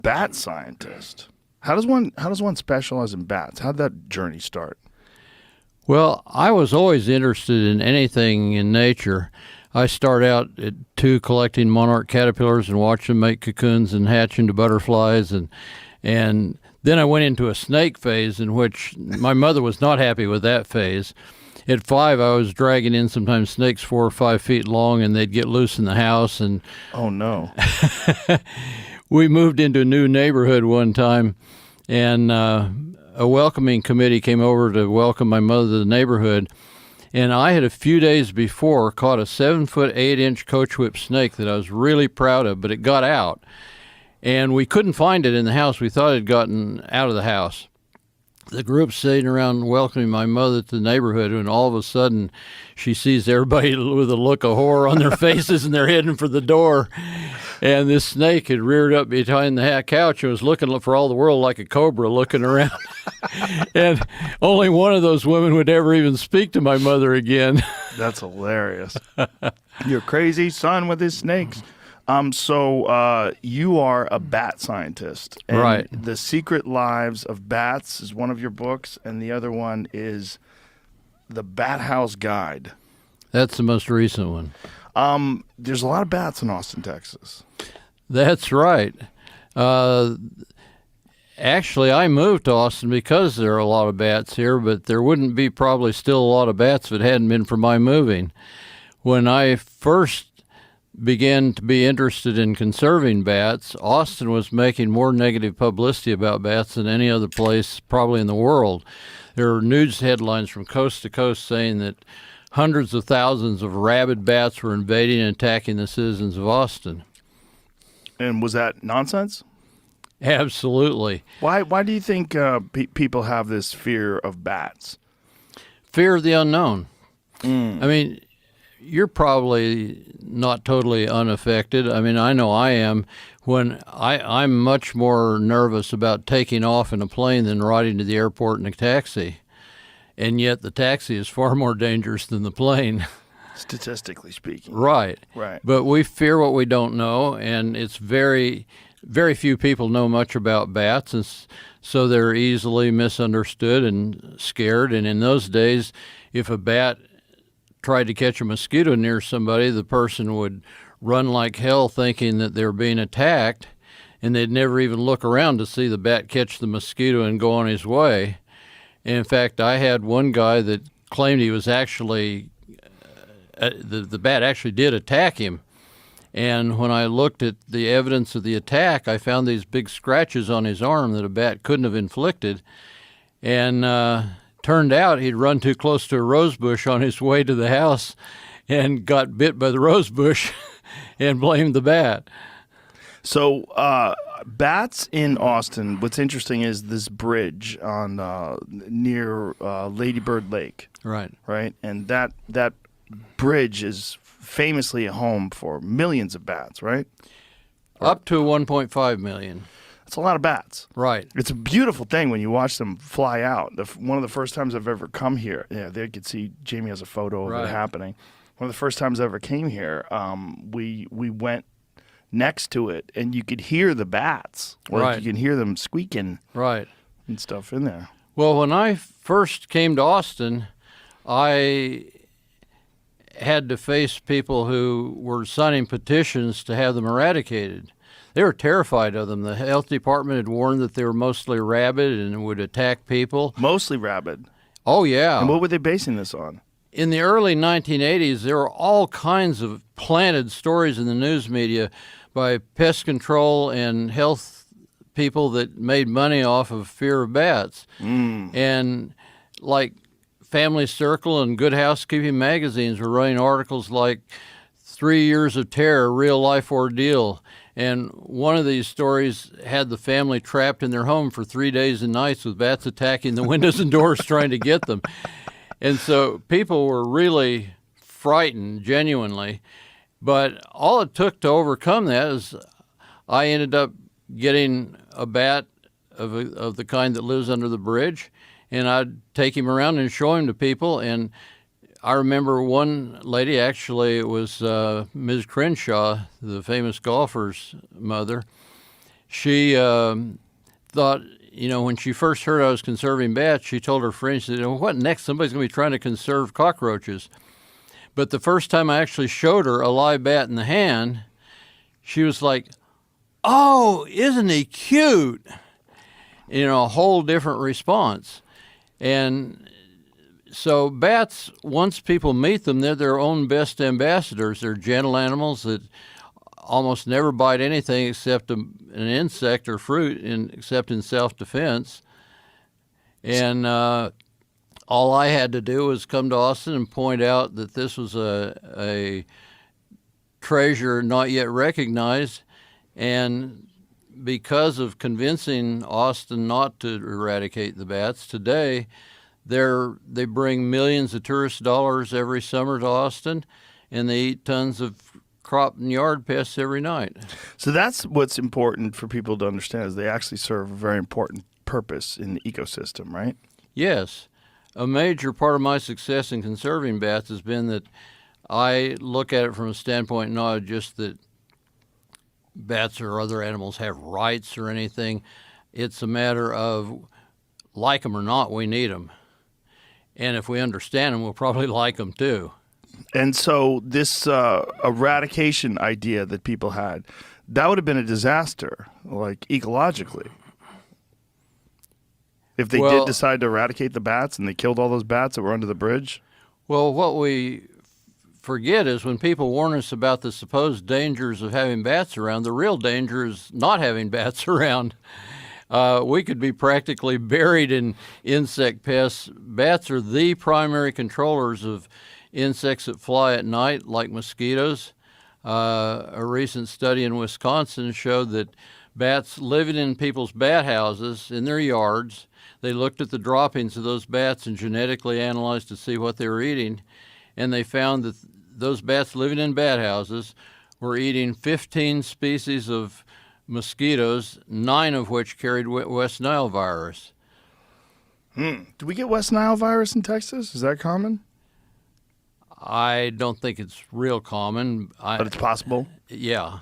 bat scientist. How does one specialize in bats? How did that journey start? Well, I was always interested in anything in nature. I started out at collecting monarch caterpillars and watched them make cocoons and hatch into butterflies, and then I went into a snake phase in which my mother was not happy with that phase. At 5, I was dragging in sometimes snakes 4 or 5 feet long, and they'd get loose in the house. And Oh no. we moved into a new neighborhood one time, and a welcoming committee came over to welcome my mother to the neighborhood. And I had a few days before caught a 7-foot 8-inch coach whip snake that I was really proud of, but it got out. And we couldn't find it in the house. We thought it had gotten out of the house. The group's sitting around welcoming my mother to the neighborhood, and all of a sudden she sees everybody with a look of horror on their faces, and they're heading for the door. And this snake had reared up behind the couch and was looking for all the world like a cobra looking around. And only one of those women would ever even speak to my mother again. That's hilarious. Your crazy son with his snakes. So you are a bat scientist. And Right. The Secret Lives of Bats is one of your books, and the other one is The Bat House Guide. That's the most recent one. There's a lot of bats in Austin, Texas. That's right. Actually, I moved to Austin because there are a lot of bats here, but there wouldn't be probably still a lot of bats if it hadn't been for my moving. When I first began to be interested in conserving bats, Austin was making more negative publicity about bats than any other place probably in the world. There are news headlines from coast to coast saying that hundreds of thousands of rabid bats were invading and attacking the citizens of Austin. And was that nonsense? Absolutely. Why do you think people have this fear of bats? Fear of the unknown. I mean, you're probably not totally unaffected. I mean, I know I am. When I'm much more nervous about taking off in a plane than riding to the airport in a taxi. And yet the taxi is far more dangerous than the plane. Statistically speaking. Right. Right. But we fear what we don't know, and it's very, very few people know much about bats, and so they're easily misunderstood and scared. And in those days, if a bat tried to catch a mosquito near somebody, the person would run like hell thinking that they're being attacked, and they'd never even look around to see the bat catch the mosquito and go on his way. And in fact, I had one guy that claimed he was actually, the bat actually did attack him. And when I looked at the evidence of the attack, I found these big scratches on his arm that a bat couldn't have inflicted. And turned out he'd run too close to a rose bush on his way to the house and got bit by the rose bush and blamed the bat. So bats in Austin, what's interesting is this bridge on near Lady Bird Lake. Right. Right? And that bridge is famously a home for millions of bats, right? Up to 1.5 million. That's a lot of bats. Right. It's a beautiful thing when you watch them fly out. One of the first times I've ever come here, there you can see Jamie has a photo of it happening. One of the first times I ever came here, we went next to it, and you could hear the bats. Like you can hear them squeaking and stuff in there. Well, when I first came to Austin, I had to face people who were signing petitions to have them eradicated. They were terrified of them. The health department had warned that they were mostly rabid and would attack people. Mostly rabid? Oh, yeah. And what were they basing this on? In the early 1980s, there were all kinds of planted stories in the news media by pest control and health people that made money off of fear of bats. And like Family Circle and Good Housekeeping magazines were running articles like 3 Years of Terror, Real Life Ordeal. And one of these stories had the family trapped in their home for 3 days and nights with bats attacking the windows and doors trying to get them. And so people were really frightened, genuinely. But all it took to overcome that is I ended up getting a bat of the kind that lives under the bridge, and I'd take him around and show him to people. And I remember one lady, actually it was Ms. Crenshaw, the famous golfer's mother. she thought, when she first heard I was conserving bats, she told her friends, she said, what next? Somebody's going to be trying to conserve cockroaches. But the first time I actually showed her a live bat in the hand, she was like, oh, isn't he cute? A whole different response. And so bats, once people meet them, they're their own best ambassadors. They're gentle animals that almost never bite anything except an insect or fruit, except in self-defense. And all I had to do was come to Austin and point out that this was a treasure not yet recognized. And because of convincing Austin not to eradicate the bats, today they bring millions of tourist dollars every summer to Austin, and they eat tons of crop and yard pests every night. So that's what's important for people to understand, is they actually serve a very important purpose in the ecosystem, right? Yes. A major part of my success in conserving bats has been that I look at it from a standpoint not just that bats or other animals have rights or anything. It's a matter of, like them or not, we need them. And if we understand them, we'll probably like them too. And so this eradication idea that people had, that would have been a disaster, like ecologically. If they did decide to eradicate the bats and they killed all those bats that were under the bridge? Well, what we forget is when people warn us about the supposed dangers of having bats around, the real danger is not having bats around. We could be practically buried in insect pests. Bats are the primary controllers of insects that fly at night, like mosquitoes. A recent study in Wisconsin showed that bats living in people's bat houses, in their yards, they looked at the droppings of those bats and genetically analyzed to see what they were eating, and they found that those bats living in bat houses were eating 15 species of mosquitoes, 9 of which carried West Nile virus. Do we get West Nile virus in Texas? Is that common? I don't think it's real common. But it's possible? Yeah.